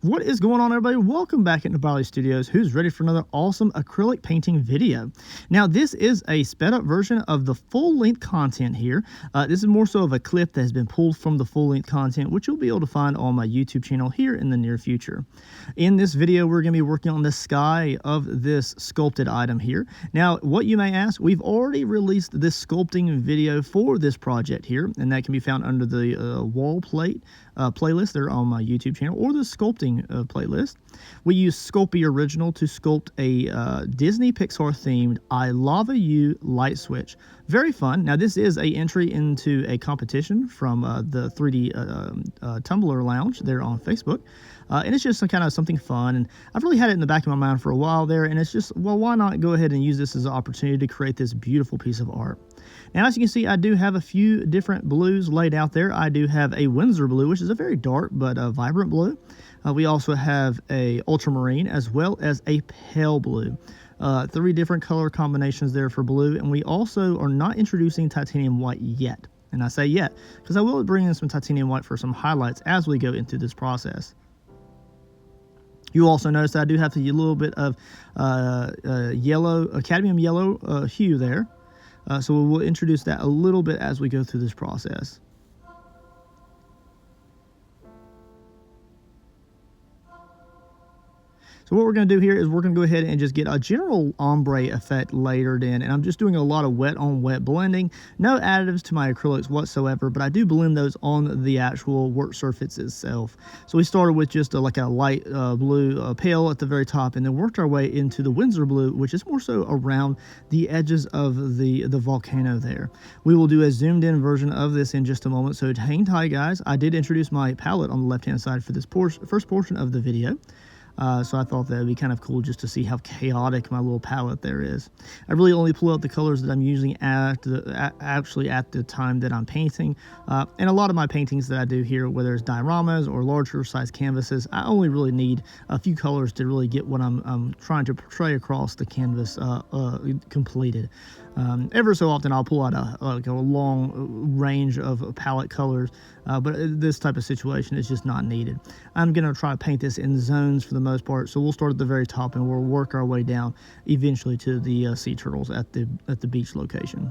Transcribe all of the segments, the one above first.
What is going on, everybody? Welcome back into Barley Studios. Who's ready for another awesome acrylic painting video? Now, this is a sped up version of the full-length content here. This is more so of a clip that has been pulled from the full-length content, which you'll be able to find on my YouTube channel here in the near future. In this video, we're going to be working on the sky of this sculpted item here. Now, what you may ask, we've already released this sculpting video for this project here, and that can be found under the Wallplate playlist there on my YouTube channel, or the sculpting playlist. We use Sculpey Original to sculpt a Disney Pixar themed I Lava You light switch. Very fun. Now, this is a entry into a competition from the 3D Tumblr Lounge there on Facebook. And it's just kind of something fun, and I've really had it in the back of my mind for a while there, and it's just, well, why not go ahead and use this as an opportunity to create this beautiful piece of art. Now, as you can see, I do have a few different blues laid out there. I do have a Windsor blue, which is a very dark but vibrant blue. We also have a ultramarine as well as a pale blue. 3 different color combinations there for blue, and we also are not introducing titanium white yet. And I say yet because I will bring in some titanium white for some highlights as we go into this process. You also notice that I do have a little bit of cadmium yellow hue there. So we'll introduce that a little bit as we go through this process. So what we're going to do here is we're going to go ahead and just get a general ombre effect layered in. And I'm just doing a lot of wet on wet blending. No additives to my acrylics whatsoever, but I do blend those on the actual work surface itself. So we started with just like a light blue pale at the very top, and then worked our way into the Windsor blue, which is more so around the edges of the volcano there. We will do a zoomed in version of this in just a moment, so hang tight, guys. I did introduce my palette on the left hand side for this first portion of the video. So I thought that would be kind of cool just to see how chaotic my little palette there is. I really only pull out the colors that I'm using actually at the time that I'm painting. And a lot of my paintings that I do here, whether it's dioramas or larger size canvases, I only really need a few colors to really get what I'm trying to portray across the canvas completed. Ever so often I'll pull out a long range of palette colors, but this type of situation is just not needed. I'm going to try to paint this in zones for the most part, so we'll start at the very top and we'll work our way down eventually to the sea turtles at the beach location.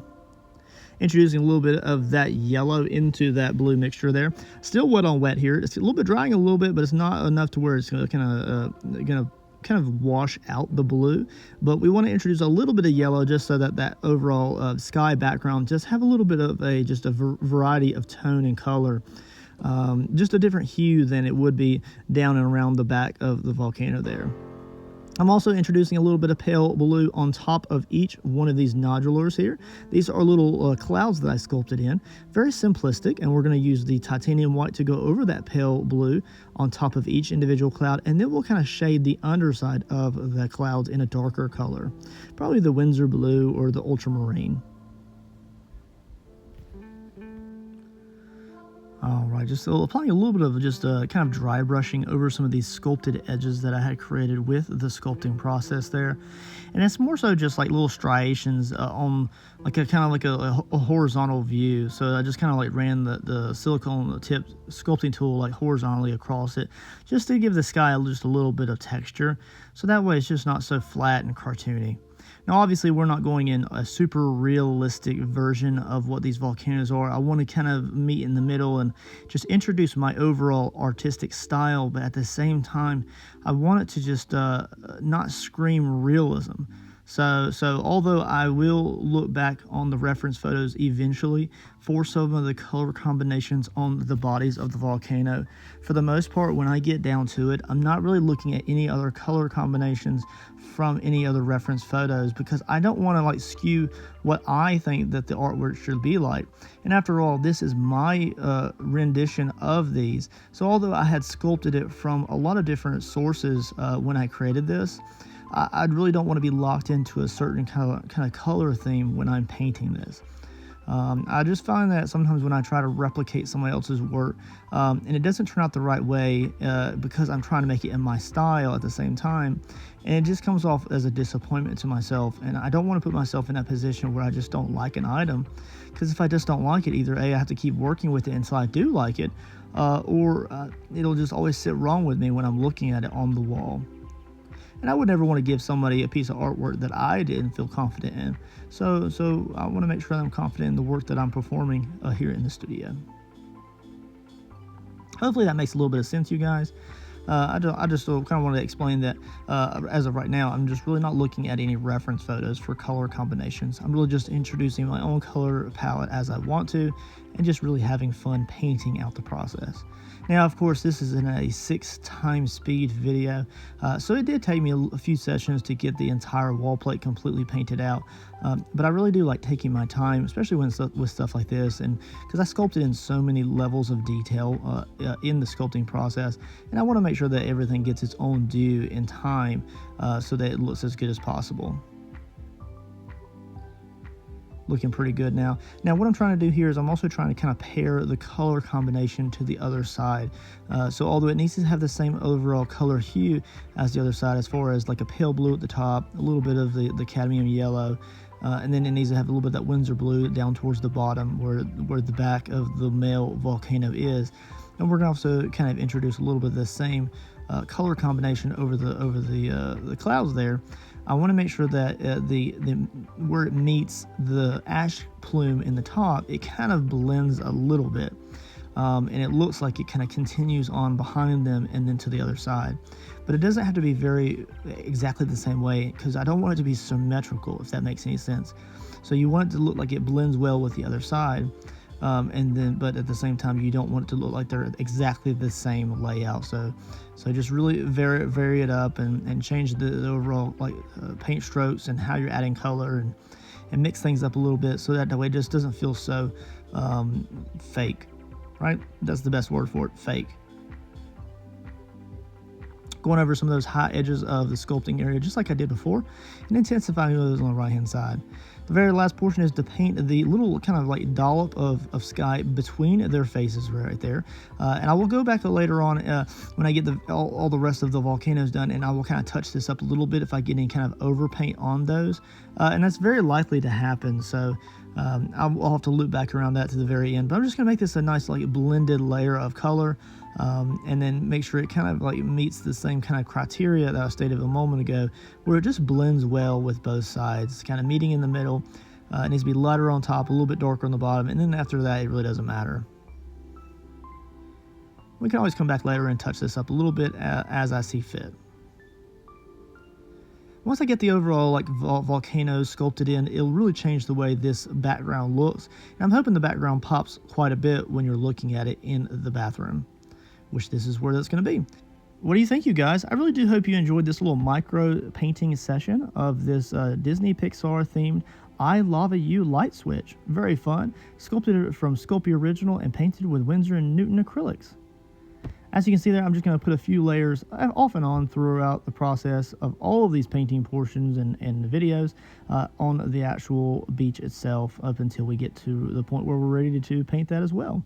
Introducing a little bit of that yellow into that blue mixture there. Still wet on wet here. It's a little bit drying a little bit, but it's not enough to where it's going to kind of wash out the blue, but we want to introduce a little bit of yellow just so that overall sky background just have a little bit of a variety of tone and color, just a different hue than it would be down and around the back of the volcano there. I'm also introducing a little bit of pale blue on top of each one of these nodulars here. These are little clouds that I sculpted in. Very simplistic, and we're going to use the titanium white to go over that pale blue on top of each individual cloud, and then we'll kind of shade the underside of the clouds in a darker color. Probably the Windsor blue or the ultramarine. All right, just applying a little bit of just kind of dry brushing over some of these sculpted edges that I had created with the sculpting process there. And it's more so just like little striations on like a horizontal view. So I just kind of like ran the silicone tip sculpting tool like horizontally across it, just to give the sky just a little bit of texture. So that way it's just not so flat and cartoony. Now, obviously, we're not going in a super realistic version of what these volcanoes are. I want to kind of meet in the middle and just introduce my overall artistic style, but at the same time, I want it to just not scream realism. So although I will look back on the reference photos eventually for some of the color combinations on the bodies of the volcano, for the most part, when I get down to it, I'm not really looking at any other color combinations from any other reference photos, because I don't want to like skew what I think that the artwork should be like. And after all, this is my rendition of these. So although I had sculpted it from a lot of different sources when I created this, I really don't want to be locked into a certain kind of color theme when I'm painting this. I just find that sometimes when I try to replicate somebody else's work and it doesn't turn out the right way because I'm trying to make it in my style at the same time, and it just comes off as a disappointment to myself. And I don't want to put myself in that position where I just don't like an item, because if I just don't like it, either A, I have to keep working with it until I do like it, or it'll just always sit wrong with me when I'm looking at it on the wall. And I would never want to give somebody a piece of artwork that I didn't feel confident in. So I want to make sure that I'm confident in the work that I'm performing here in the studio. Hopefully that makes a little bit of sense, you guys. I just kind of wanted to explain that as of right now, I'm just really not looking at any reference photos for color combinations. I'm really just introducing my own color palette as I want to, and just really having fun painting out the process. Now, of course, this is in a 6x speed video, so it did take me a few sessions to get the entire wall plate completely painted out, but I really do like taking my time, especially with stuff like this, and because I sculpted in so many levels of detail in the sculpting process, and I want to make sure that everything gets its own due in time so that it looks as good as possible. Looking pretty good now. Now what I'm trying to do here is I'm also trying to kind of pair the color combination to the other side. So although it needs to have the same overall color hue as the other side, as far as like a pale blue at the top, a little bit of the cadmium yellow, and then it needs to have a little bit of that Windsor blue down towards the bottom where the back of the male volcano is. And we're going to also kind of introduce a little bit of the same color combination over the clouds there. I want to make sure that where it meets the ash plume in the top, it kind of blends a little bit, and it looks like it kind of continues on behind them and then to the other side. But it doesn't have to be exactly the same way, because I don't want it to be symmetrical, if that makes any sense. So you want it to look like it blends well with the other side. But at the same time, you don't want it to look like they're exactly the same layout. So just really vary it up and change the overall paint strokes and how you're adding color and mix things up a little bit, so that way it just doesn't feel so fake, right? That's the best word for it, fake. Going over some of those high edges of the sculpting area, just like I did before, and intensifying those on the right hand side. The very last portion is to paint the little kind of like dollop of sky between their faces right there. And I will go back to later on when I get all the rest of the volcanoes done, and I will kind of touch this up a little bit if I get any kind of overpaint on those. And that's very likely to happen, so I'll have to loop back around that to the very end. But I'm just going to make this a nice like blended layer of color, and then make sure it kind of like meets the same kind of criteria that I stated a moment ago, where it just blends well with both sides, kind of meeting in the middle. It needs to be lighter on top, a little bit darker on the bottom, and then after that it really doesn't matter. We can always come back later and touch this up a little bit as I see fit. Once I get the overall like volcanoes sculpted in, it'll really change the way this background looks. And I'm hoping the background pops quite a bit when you're looking at it in the bathroom, which this is where that's going to be. What do you think, you guys? I really do hope you enjoyed this little micro painting session of this Disney Pixar themed I Lava You light switch. Very fun. Sculpted from Sculpey Original and painted with Winsor & Newton acrylics. As you can see there, I'm just going to put a few layers off and on throughout the process of all of these painting portions and the videos on the actual beach itself, up until we get to the point where we're ready to paint that as well.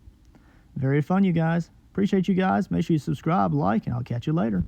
Very fun, you guys. Appreciate you guys. Make sure you subscribe, like, and I'll catch you later.